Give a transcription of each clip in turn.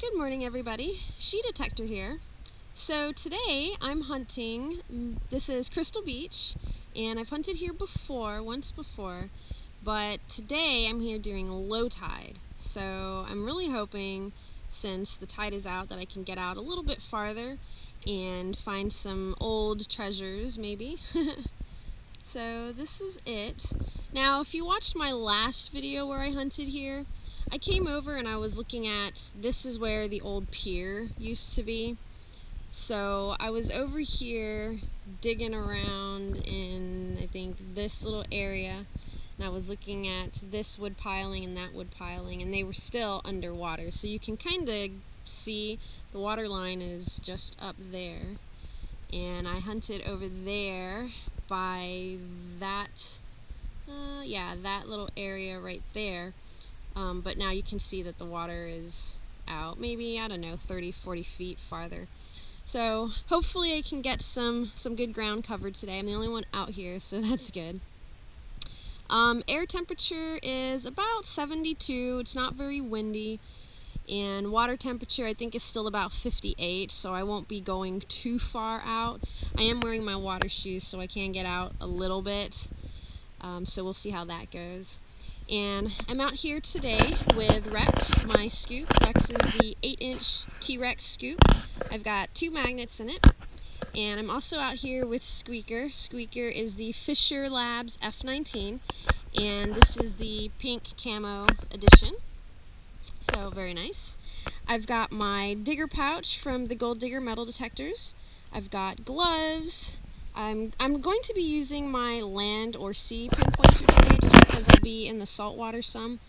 Good morning, everybody. She Detector here. So today I'm hunting. This is Crystal Beach, and I've hunted here once before, but today I'm here during low tide. So I'm really hoping, since the tide is out, that I can get out a little bit farther and find some old treasures, maybe. So this is it. Now, if you watched my last video where I hunted here, I came over and I was looking at, this is where the old pier used to be. So I was over here digging around in, I think, this little area, and I was looking at this wood piling and that wood piling, and they were still underwater. So you can kind of see the water line is just up there. And I hunted over there by that, that little area right there. But now you can see that the water is out, maybe, I don't know, 30, 40 feet farther. So hopefully I can get some good ground covered today. I'm the only one out here, so that's good. Air temperature is about 72. It's not very windy. And water temperature, I think, is still about 58, so I won't be going too far out. I am wearing my water shoes, so I can get out a little bit. So we'll see how that goes. And I'm out here today with Rex, my scoop. Rex is the 8-inch T-Rex scoop. I've got 2 magnets in it. And I'm also out here with Squeaker. Squeaker is the Fisher Labs F19. And this is the pink camo edition. So very nice. I've got my digger pouch from the Gold Digger metal detectors. I've got gloves. I'm going to be using my land or sea pinpointer today just because I'll be in the salt water some.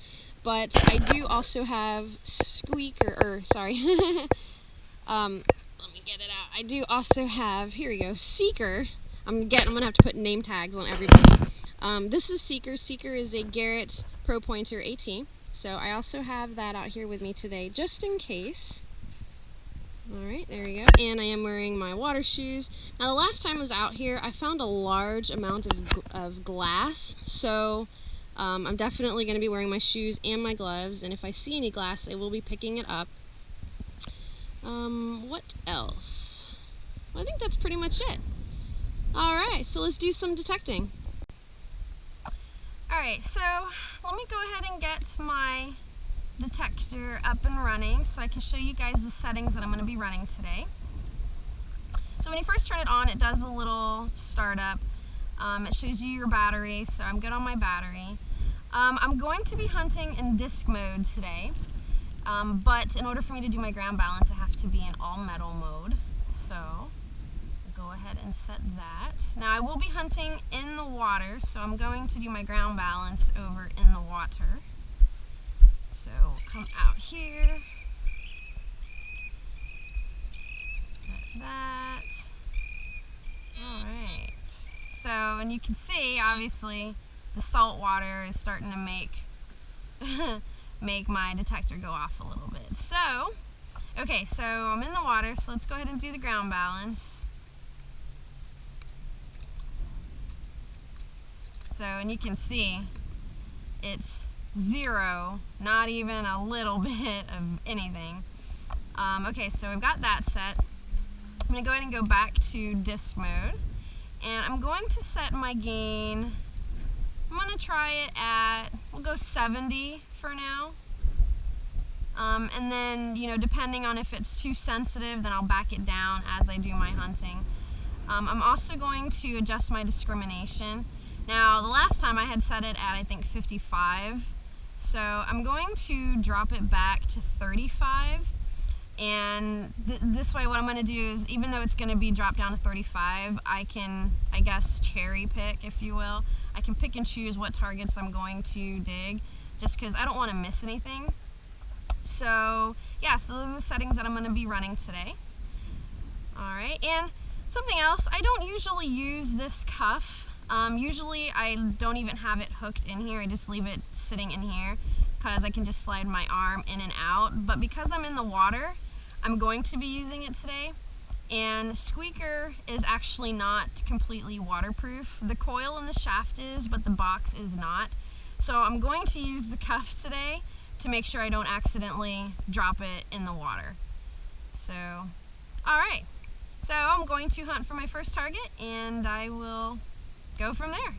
But I do also have Squeaker, let me get it out. I do also have, here we go, Seeker. I'm gonna have to put name tags on everybody. This is Seeker. Seeker is a Garrett Pro Pointer AT. So I also have that out here with me today, just in case. Alright, there we go. And I am wearing my water shoes. Now, the last time I was out here, I found a large amount of glass. So I'm definitely going to be wearing my shoes and my gloves. And if I see any glass, I will be picking it up. What else? Well, I think that's pretty much it. Alright, so let's do some detecting. Alright, so let me go ahead and get my detector up and running so I can show you guys the settings that I'm going to be running today. So when you first turn it on, it does a little startup. It shows you your battery, so I'm good on my battery. I'm going to be hunting in disc mode today, but in order for me to do my ground balance, I have to be in all metal mode. So go ahead and set that. Now I will be hunting in the water, so I'm going to do my ground balance over in the water. So we'll come out here, set that. Alright, so, and you can see, obviously, the salt water is starting to make my detector go off a little bit. So, okay, so I'm in the water, so let's go ahead and do the ground balance. So, and you can see, it's 0, not even a little bit of anything. Okay, so we've got that set. I'm going to go ahead and go back to disc mode, and I'm going to set my gain. I'm going to try it at, we'll go 70 for now. And then, depending on if it's too sensitive, then I'll back it down as I do my hunting. I'm also going to adjust my discrimination. Now, the last time I had set it at, I think, 55. So I'm going to drop it back to 35, and this way what I'm going to do is, even though it's going to be dropped down to 35, I can, I guess, cherry pick, if you will. I can pick and choose what targets I'm going to dig, just because I don't want to miss anything. So yeah, so those are the settings that I'm going to be running today. Alright, and something else, I don't usually use this cuff. Usually I don't even have it hooked in here, I just leave it sitting in here because I can just slide my arm in and out. But because I'm in the water, I'm going to be using it today. And Squeaker is actually not completely waterproof. The coil and the shaft is, but the box is not. So I'm going to use the cuff today to make sure I don't accidentally drop it in the water. So, alright. So I'm going to hunt for my first target and I will go from there.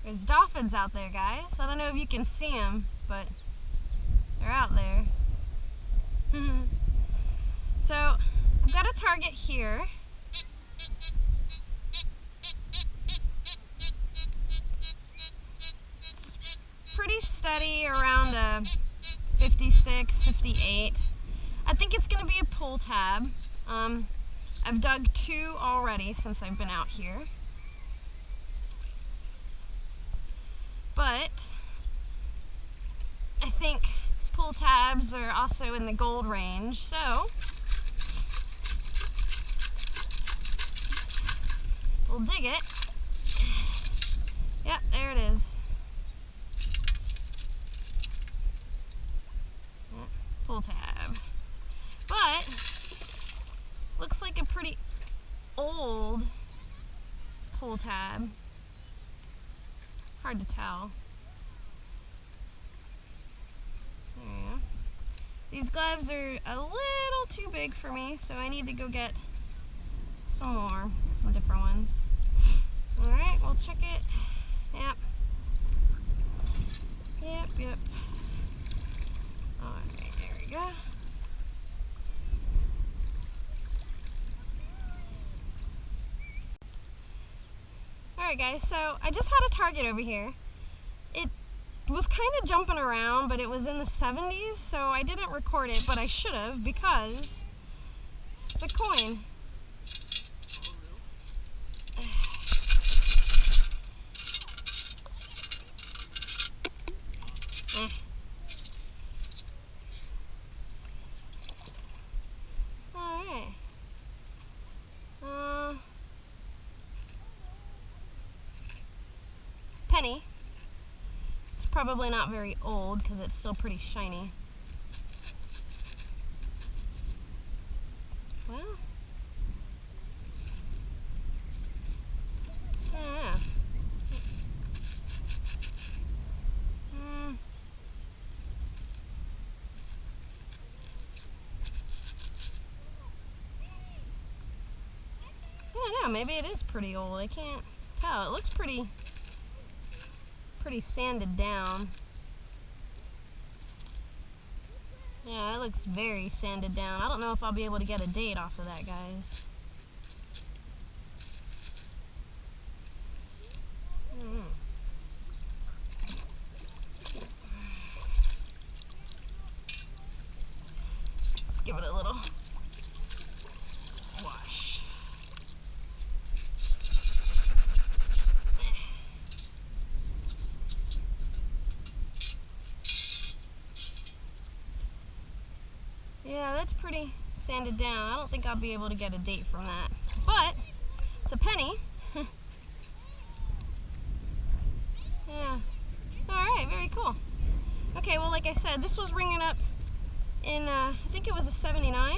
There's dolphins out there, guys. I don't know if you can see them, but they're out there. So I've got a target here. It's pretty steady, around a 56, 58. I think it's going to be a pull tab. I've dug 2 already since I've been out here. But I think pull tabs are also in the gold range, so we'll dig it. Yep, there it is. Pull tab. But looks like a pretty old pull tab. Hard to tell. There you go. These gloves are a little too big for me, so I need to go get some different ones. Alright, we'll check it. Yep. Yep. Alright, there we go. Alright guys, so I just had a target over here. It was kind of jumping around, but it was in the 70s, so I didn't record it, but I should have because it's a coin. Alright. Penny. It's probably not very old because it's still pretty shiny. Well, yeah. I don't know, maybe it is pretty old. I can't tell. It looks pretty sanded down. Yeah, it looks very sanded down. I don't know if I'll be able to get a date off of that, guys. Let's give it a little wash. Yeah, that's pretty sanded down. I don't think I'll be able to get a date from that. But it's a penny. Yeah. Alright, very cool. Okay, well, like I said, this was ringing up in, I think it was a 79.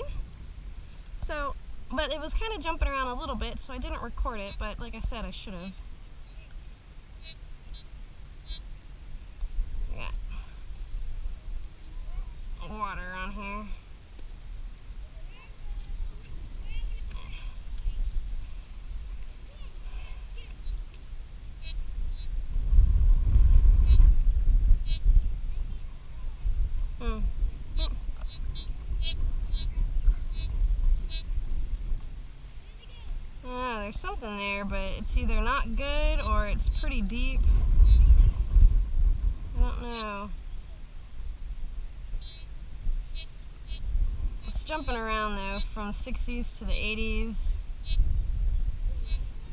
So, but it was kind of jumping around a little bit, so I didn't record it, but like I said, I should have. Yeah. Water on here. There's something there, but it's either not good or it's pretty deep. I don't know. It's jumping around though, from 60s to the 80s.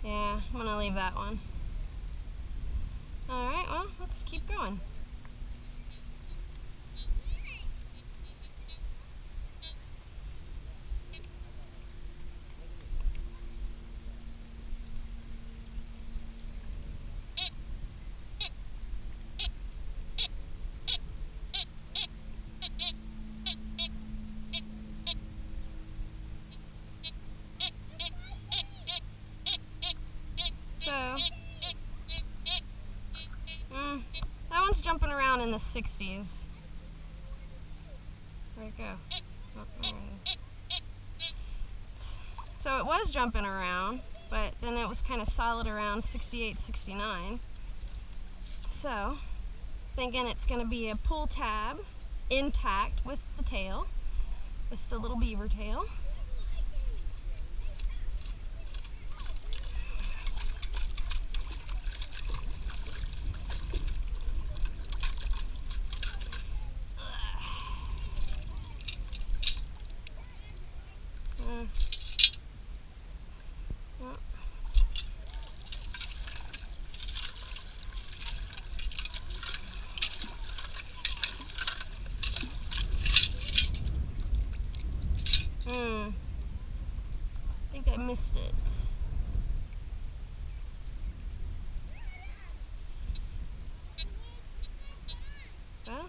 Yeah, I'm gonna leave that one. Alright, well, let's keep going. So, in the 60s. Where'd it go? Oh, there it is. So it was jumping around, but then it was kind of solid around 68, 69. So, thinking it's going to be a pull tab, intact with the tail, with the little beaver tail. I think I missed it. Well,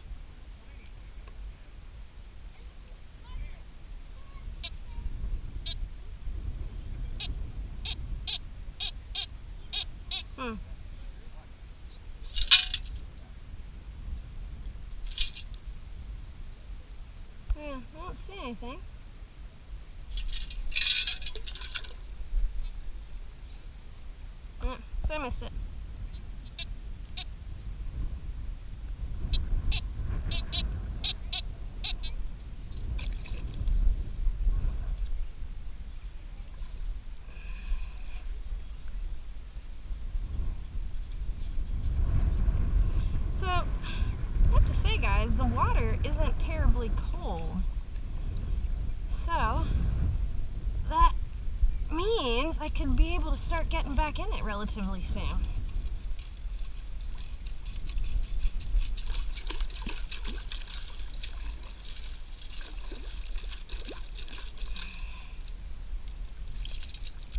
yeah, I don't see anything. So I missed it. So, I have to say, guys, the water isn't terribly cold. So, that means I could be able to start getting back in it relatively soon.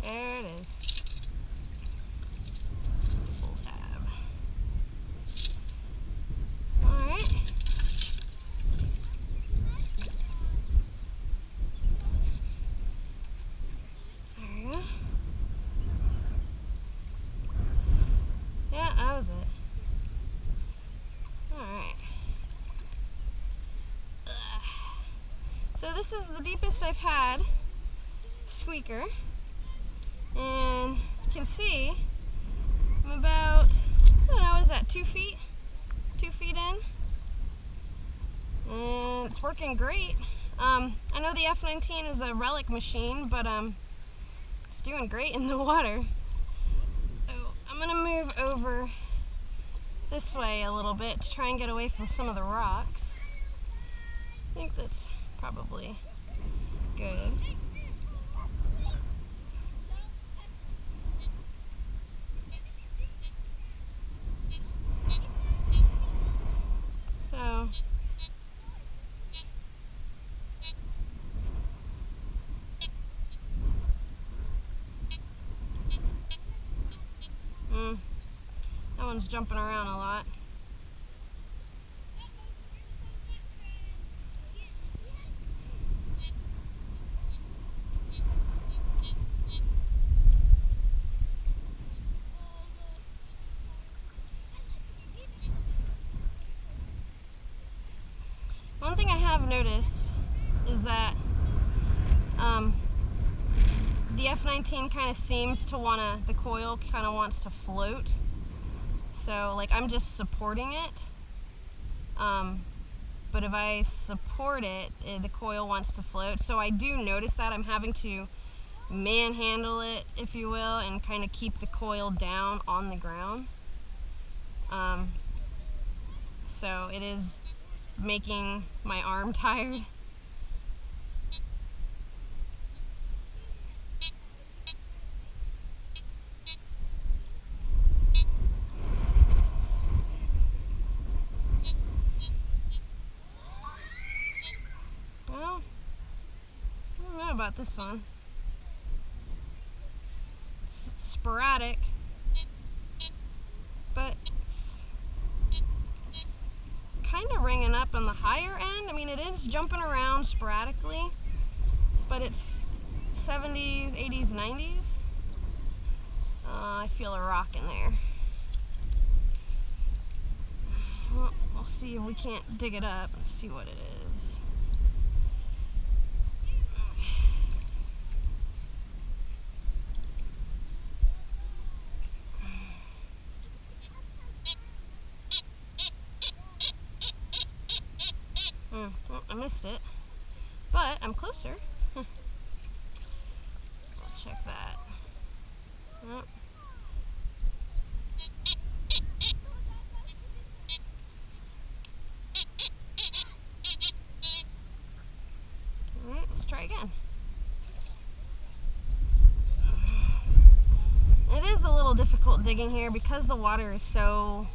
There it is. Full tab. Alright. There we go. Yeah, that was it. Alright. So this is the deepest I've had Squeaker. And you can see I'm about, I don't know, what is that, 2 feet? 2 feet in. And it's working great. I know the F19 is a relic machine, but it's doing great in the water. So I'm gonna move over this way a little bit to try and get away from some of the rocks. I think that's probably good. So, that one's jumping around a lot. One thing I have noticed is that the F19 kind of seems to the coil kind of wants to float. So like I'm just supporting it, but if I support it, the coil wants to float. So I do notice that I'm having to manhandle it, if you will, and kind of keep the coil down on the ground. So it is making my arm tired. Well, I don't know about this one. It's sporadic, but it's kind of ringing up on the higher end. I mean, it is jumping around sporadically, but it's 70s, 80s, 90s. I feel a rock in there. Well, We'll see if we can't dig it up and see what it is. Well, I missed it, but I'm closer. I'll check that. Oh. Alright, let's try again. It is a little difficult digging here because the water is so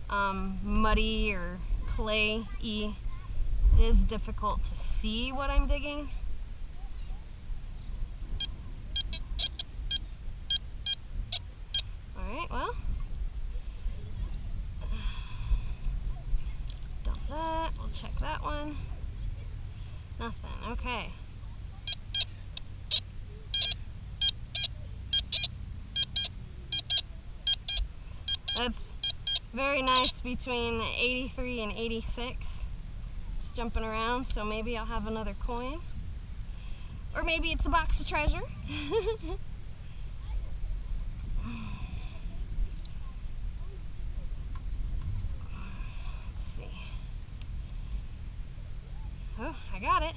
muddy or clay-y. It is difficult to see what I'm digging. Alright, well, dump that. We'll check that one. Nothing. Okay. That's very nice between 83 and 86. It's jumping around, so maybe I'll have another coin. Or maybe it's a box of treasure. Let's see. Oh, I got it.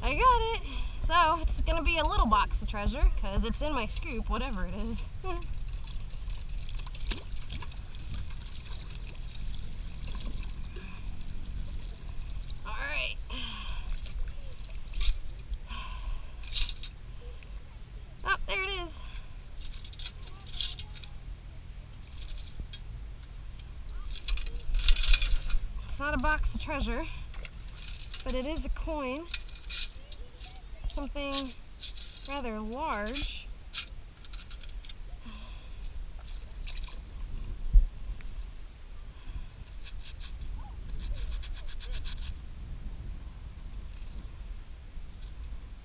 I got it. So it's gonna be a little box of treasure because it's in my scoop, whatever it is. Alright. Oh, there it is. It's not a box of treasure, but it is a coin. Something rather large.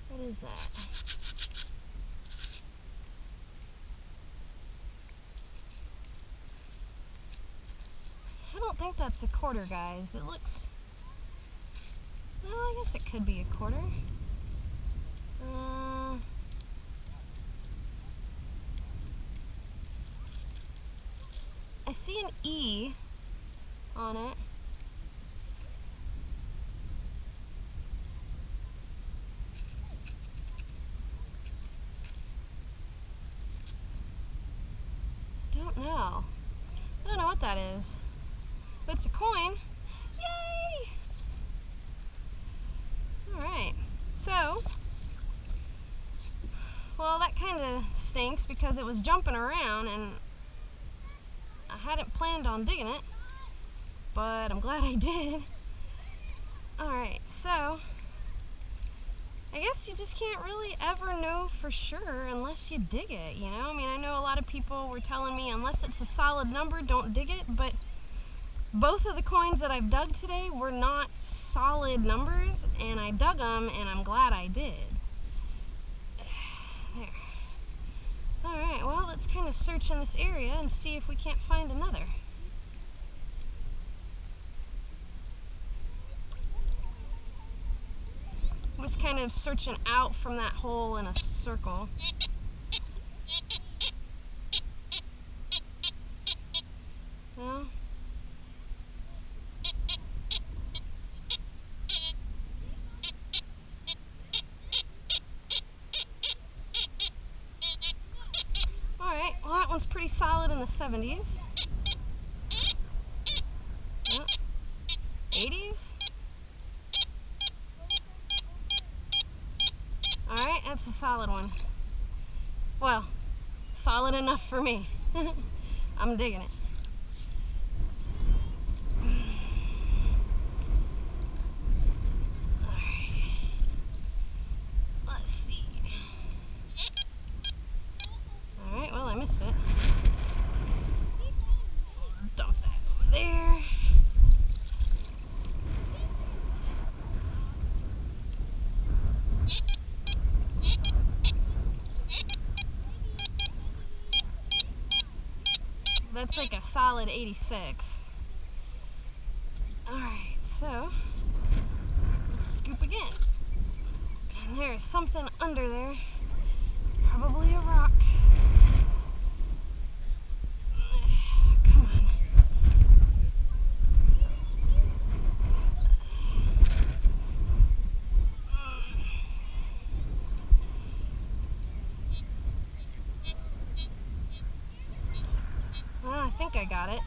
What is that? I don't think that's a quarter, guys. It looks... well, I guess it could be a quarter. I see an E on it. Don't know. I don't know what that is. But it's a coin. Yay! Alright. So, well, that kind of stinks because it was jumping around and I hadn't planned on digging it, but I'm glad I did. Alright, so I guess you just can't really ever know for sure unless you dig it, you know? I mean, I know a lot of people were telling me unless it's a solid number, don't dig it, but both of the coins that I've dug today were not solid numbers, and I dug them, and I'm glad I did. There. Alright, well, let's kind of search in this area and see if we can't find another. I'm just kind of searching out from that hole in a circle. Well, alright, well, that one's pretty solid in the 70s. Yep. 80s. Alright, that's a solid one. Well, solid enough for me. I'm digging it. Alright. Let's see. Alright, well, I missed it. Dump that over there. That's like a solid 86. Alright, so let's scoop again. And there's something under there. Probably a rock. Come on. Well, I think I got it.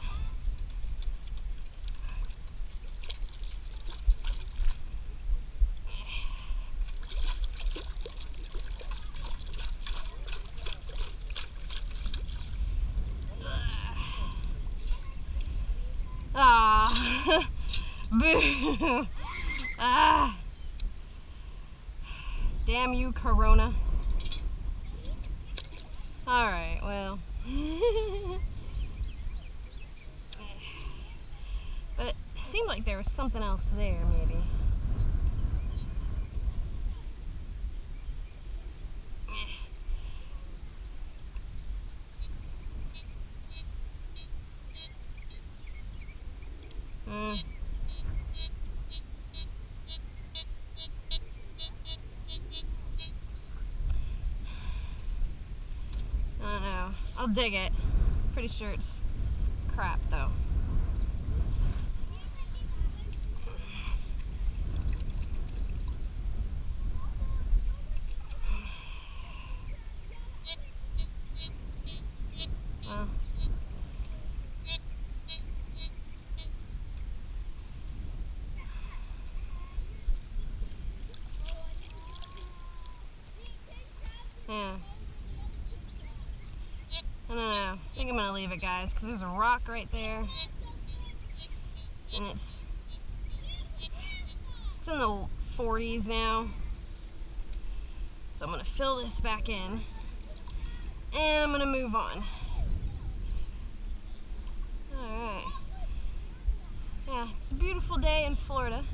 Ah, boo! Ah, damn you, Corona. All right, well, but it seemed like there was something else there, maybe. I don't know. I'll dig it. Pretty sure it's crap, though. Well. Yeah. I don't know. I think I'm gonna leave it, guys, because there's a rock right there, and it's in the 40s now. So I'm gonna fill this back in, and I'm gonna move on. All right. Yeah, it's a beautiful day in Florida.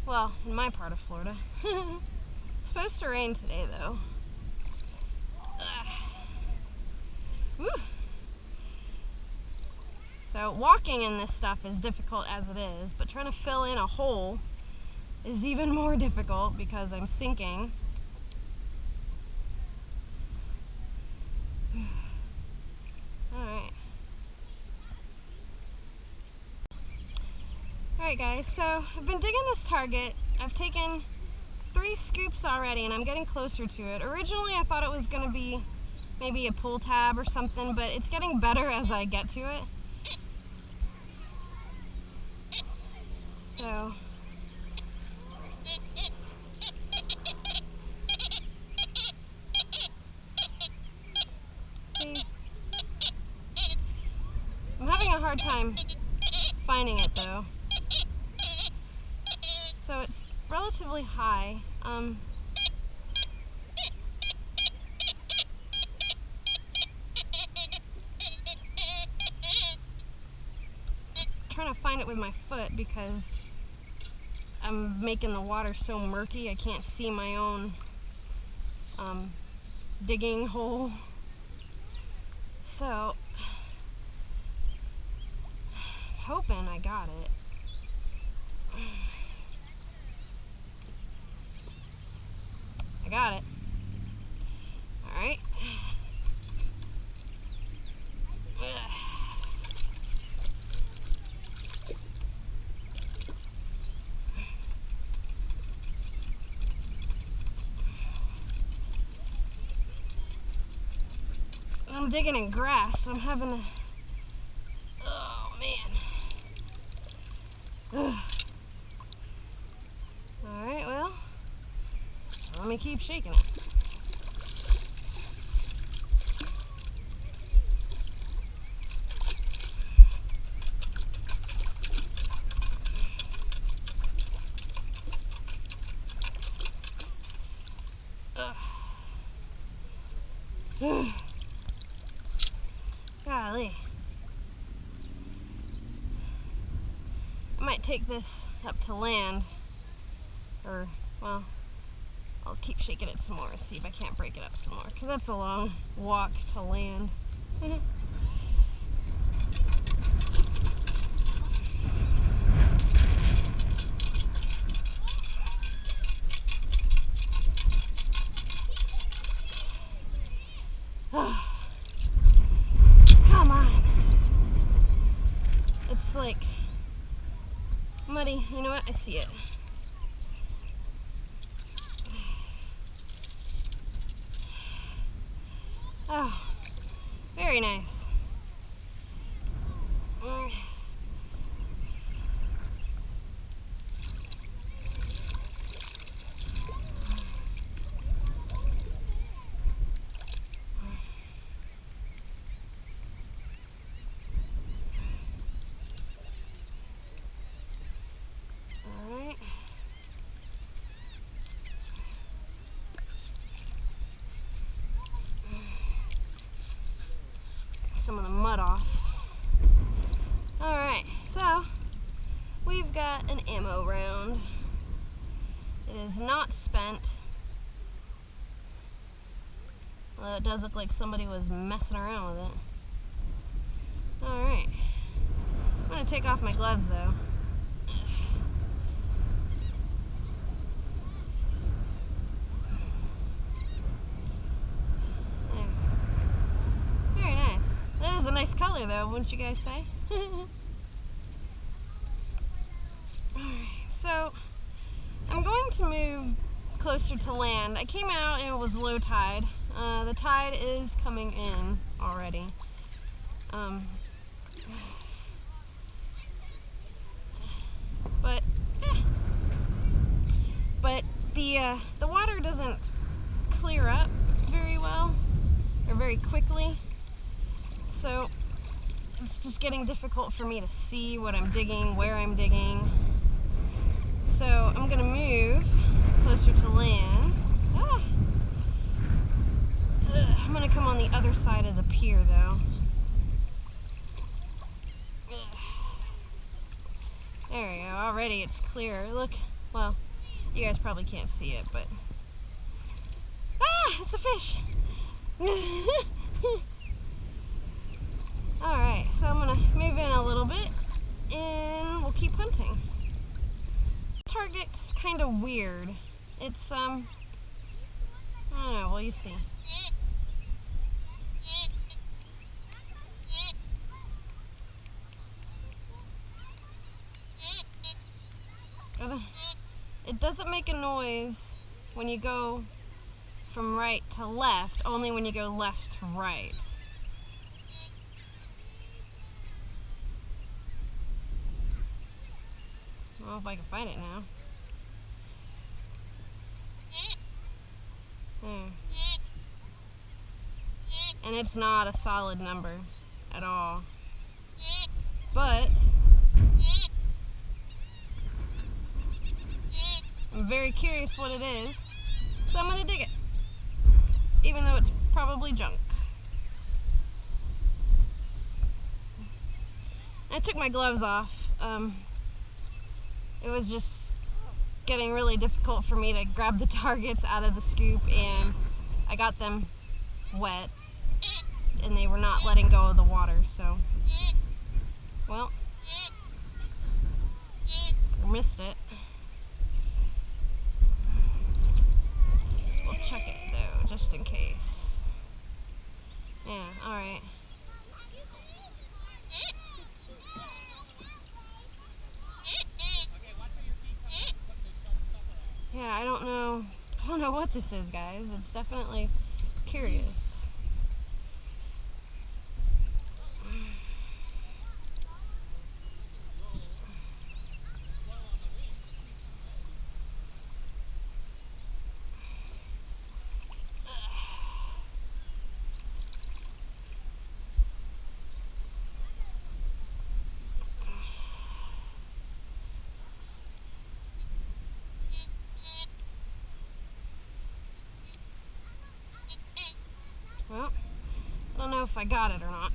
Well, in my part of Florida. It's supposed to rain today, though. Woo. So walking in this stuff is difficult as it is, but trying to fill in a hole is even more difficult because I'm sinking. Alright. Alright guys, so I've been digging this target. I've taken 3 scoops already and I'm getting closer to it. Originally I thought it was going to be maybe a pull tab or something, but it's getting better as I get to it. So please. I'm having a hard time finding it though. So it's relatively high. Trying to find it with my foot because I'm making the water so murky I can't see my own digging hole. So I'm hoping I got it. I got it. All right. I'm digging in grass, so I'm having to... Oh, man. Alright, well, let me keep shaking it. Golly. I might take this up to land, or, well, I'll keep shaking it some more, see if I can't break it up some more, because that's a long walk to land. it's like muddy. You know what? I see it. Oh, very nice. Some of the mud off. Alright, so we've got an ammo round. It is not spent. Although it does look like somebody was messing around with it. Alright. I'm going to take off my gloves though. Nice color though, wouldn't you guys say? Alright, so I'm going to move closer to land. I came out and it was low tide. The tide is coming in already. But the water doesn't clear up very well or very quickly. So it's just getting difficult for me to see what I'm digging, where I'm digging. So I'm gonna move closer to land. I'm gonna come on the other side of the pier though. There we go, already it's clear. Look, well, you guys probably can't see it, but it's a fish. Alright, so I'm gonna move in a little bit and we'll keep hunting. Target's kind of weird. It's, I don't know, well, you see. It doesn't make a noise when you go from right to left, only when you go left to right. I don't know if I can find it now. There. And it's not a solid number at all. But I'm very curious what it is, so I'm gonna dig it. Even though it's probably junk. I took my gloves off. It was just getting really difficult for me to grab the targets out of the scoop, and I got them wet and they were not letting go of the water, so well, missed it. We'll check it though, just in case. Yeah, alright. Yeah, I don't know what this is, guys. It's definitely curious. Well, I don't know if I got it or not.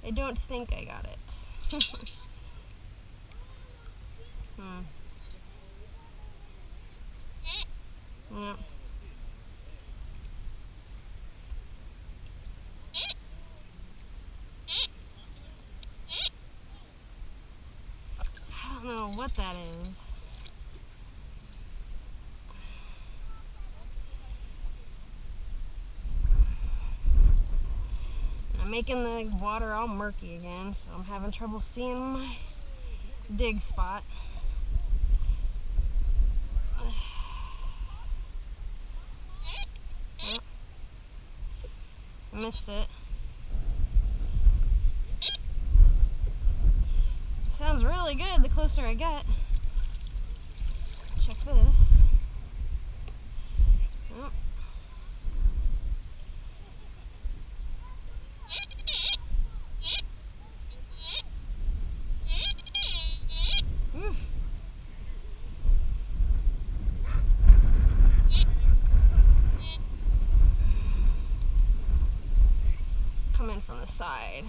I don't think I got it. Yeah. know what that is. I'm making the water all murky again, so I'm having trouble seeing my dig spot. Oh, I missed it. Sounds really good the closer I get. Check this. Oh. Oof. Come in from the side.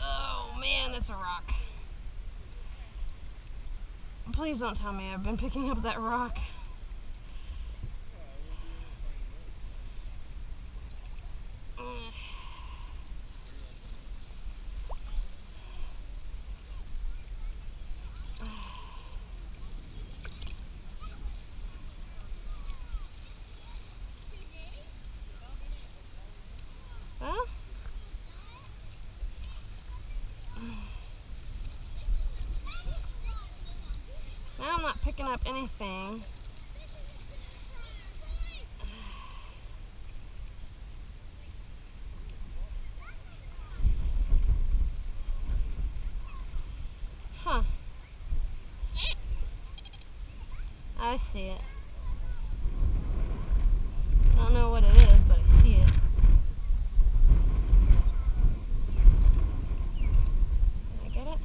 Oh man, that's a rock. Please don't tell me I've been picking up that rock. Well, now I'm not picking up anything. Huh. I see it. I don't know what it is, but I see it. Did I get it?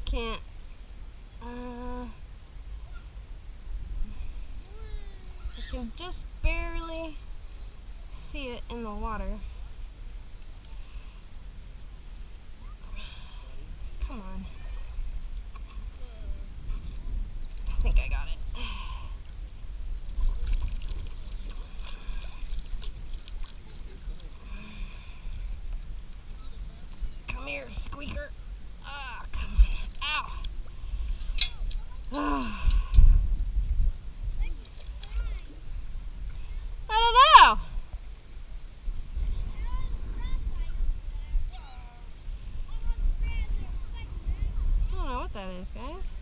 Can't. I can just barely see it in the water. Come on. I think I got it. Come here, Squeaker. Ah, come on. Ow. I don't know. I don't know what that is, guys.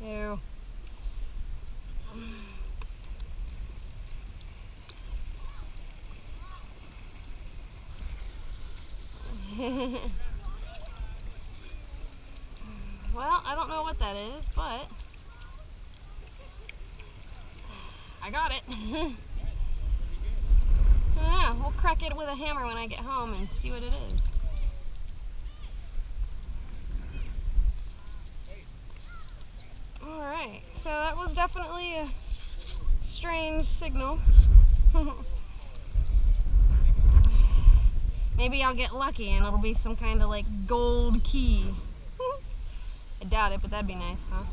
Ew. Well, I don't know what that is, but I got it. Yeah, we'll crack it with a hammer when I get home and see what it is. Alright, so that was definitely a strange signal. Maybe I'll get lucky and it'll be some kind of like gold key. I doubt it, but that'd be nice, huh?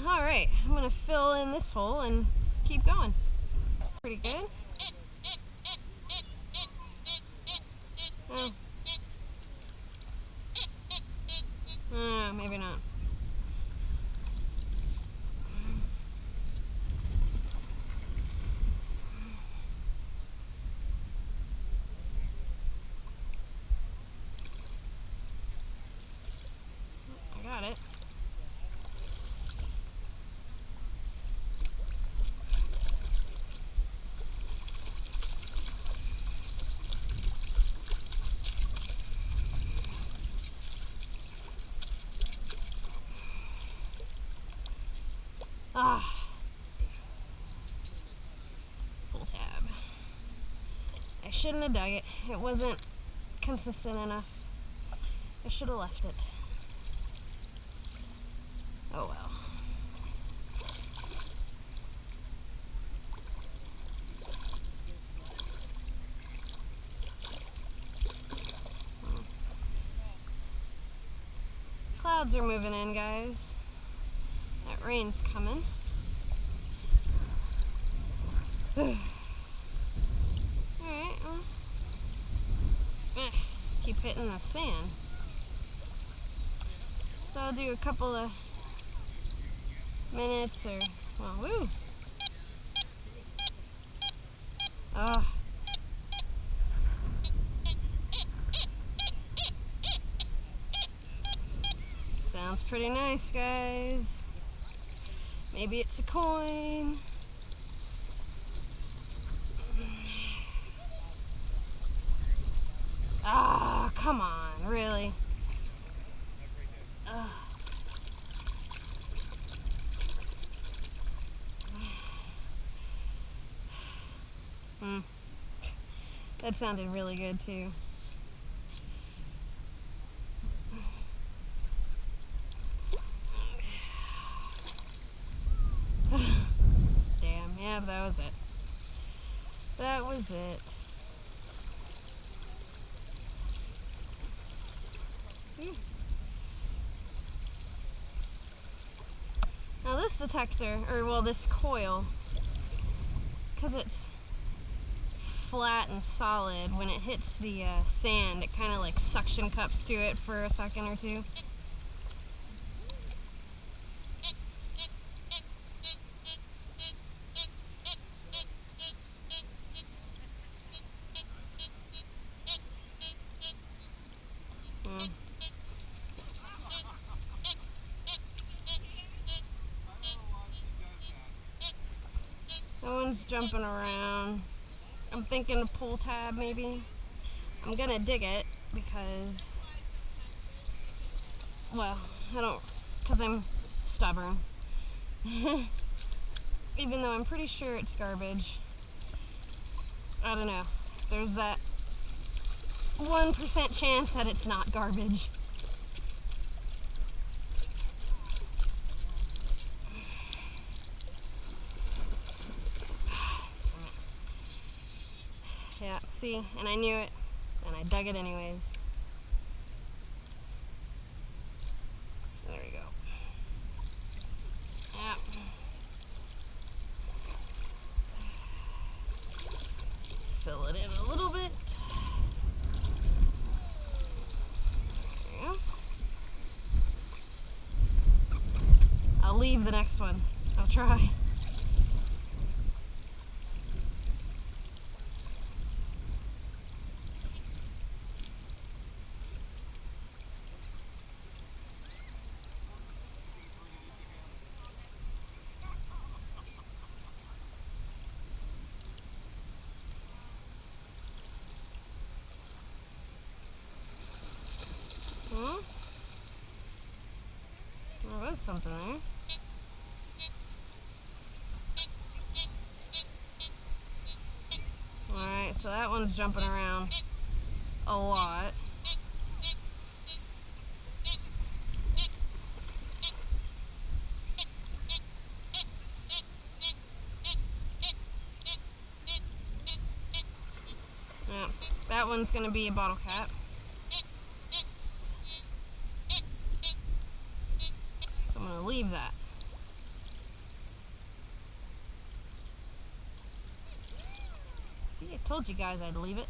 Alright, I'm gonna fill in this hole and keep going. Pretty good. Oh. Maybe not. I got it. Ah. Pull tab. I shouldn't have dug it. It wasn't consistent enough. I should have left it. Oh well. Clouds are moving in, guys. That rain's coming. Alright, well, keep hitting the sand. So I'll do a couple of minutes or, well, woo! Oh. Sounds pretty nice, guys. Maybe it's a coin. Ah, come on, really? That sounded really good too. Damn, yeah, that was it. That was it. Now this detector, or well, this coil, because it's flat and solid, when it hits the sand, it kind of like suction cups to it for a second or two. That one's jumping around. I'm thinking a pull tab maybe. I'm gonna dig it because, well, because I'm stubborn. Even though I'm pretty sure it's garbage. I don't know. There's that 1% chance that it's not garbage. Yeah, see, and I knew it, and I dug it anyways. There we go. Yeah. Fill it in a little bit. There we go. I'll leave the next one. I'll try. There was something there. Alright, so that one's jumping around a lot. Yeah, that one's going to be a bottle cap. So I'm going to leave that. See, I told you guys I'd leave it.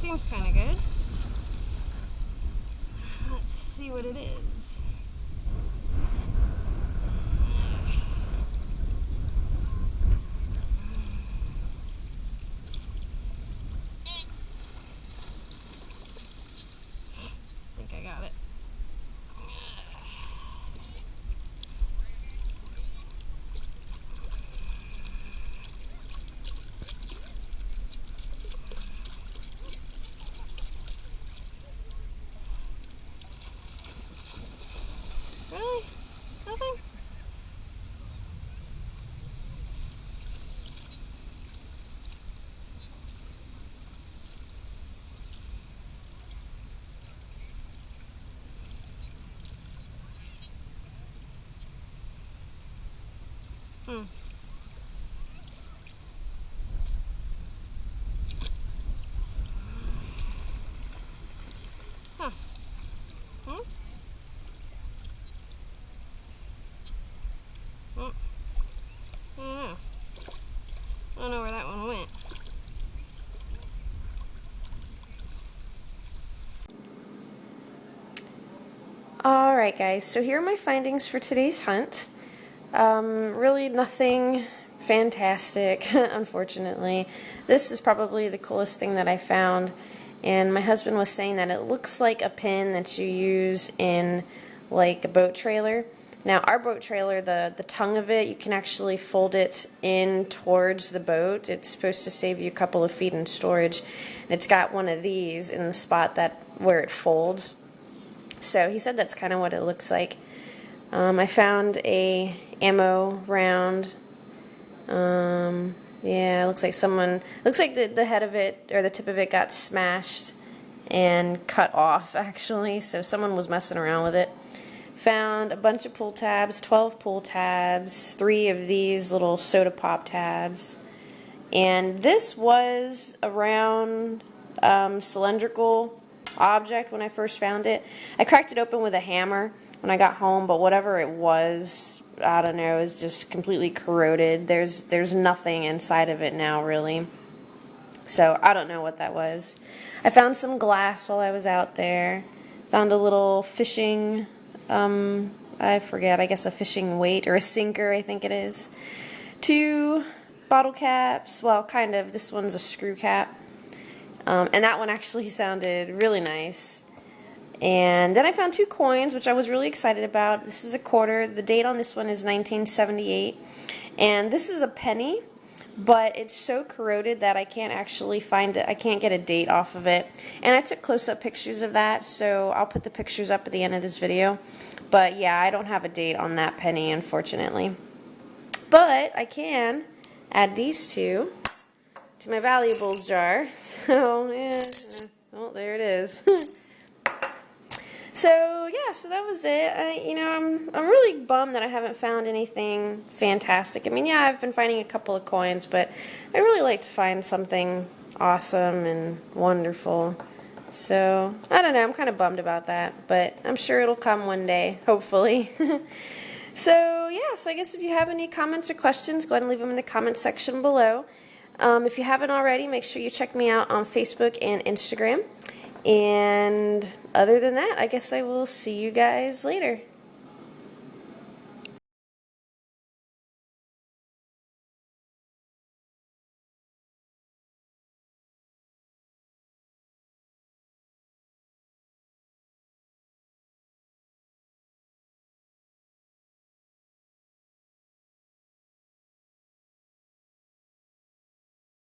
seems kind of good. Let's see what it is. I think I got it. Really? Nothing? Hmm. Huh. Hmm? Hmm. I don't know. I don't know where that one went. Alright guys, so here are my findings for today's hunt. Really nothing fantastic, unfortunately. This is probably the coolest thing that I found, and my husband was saying that it looks like a pin that you use in like a boat trailer. Now our boat trailer, the tongue of it, you can actually fold it in towards the boat. It's supposed to save you a couple of feet in storage, and it's got one of these in the spot where it folds. So he said that's kind of what it looks like. I found a ammo round. Yeah, it looks like the head of it, or the tip of it, got smashed and cut off, actually, so someone was messing around with it. Found a bunch of pull tabs, 12 pull tabs, 3 of these little soda pop tabs, and this was a round cylindrical object when I first found it. I cracked it open with a hammer when I got home, but whatever it was, I don't know, is just completely corroded. There's nothing inside of it now, really. So I don't know what that was. I found some glass while I was out there. Found a little fishing, I forget, I guess a fishing weight or a sinker, I think it is. 2 bottle caps, well, kind of. This one's a screw cap. And that one actually sounded really nice. And then I found 2 coins, which I was really excited about. This is a quarter. The date on this one is 1978. And this is a penny, but it's so corroded that I can't actually find it. I can't get a date off of it. And I took close-up pictures of that, so I'll put the pictures up at the end of this video. But yeah, I don't have a date on that penny, unfortunately. But I can add these 2 to my valuables jar. So, yeah, well, there it is. So, yeah, so that was it. I'm really bummed that I haven't found anything fantastic. I mean, yeah, I've been finding a couple of coins, but I'd really like to find something awesome and wonderful. So, I don't know, I'm kind of bummed about that, but I'm sure it'll come one day, hopefully. So, yeah, so I guess if you have any comments or questions, go ahead and leave them in the comment section below. If you haven't already, make sure you check me out on Facebook and Instagram. And other than that, I guess I will see you guys later.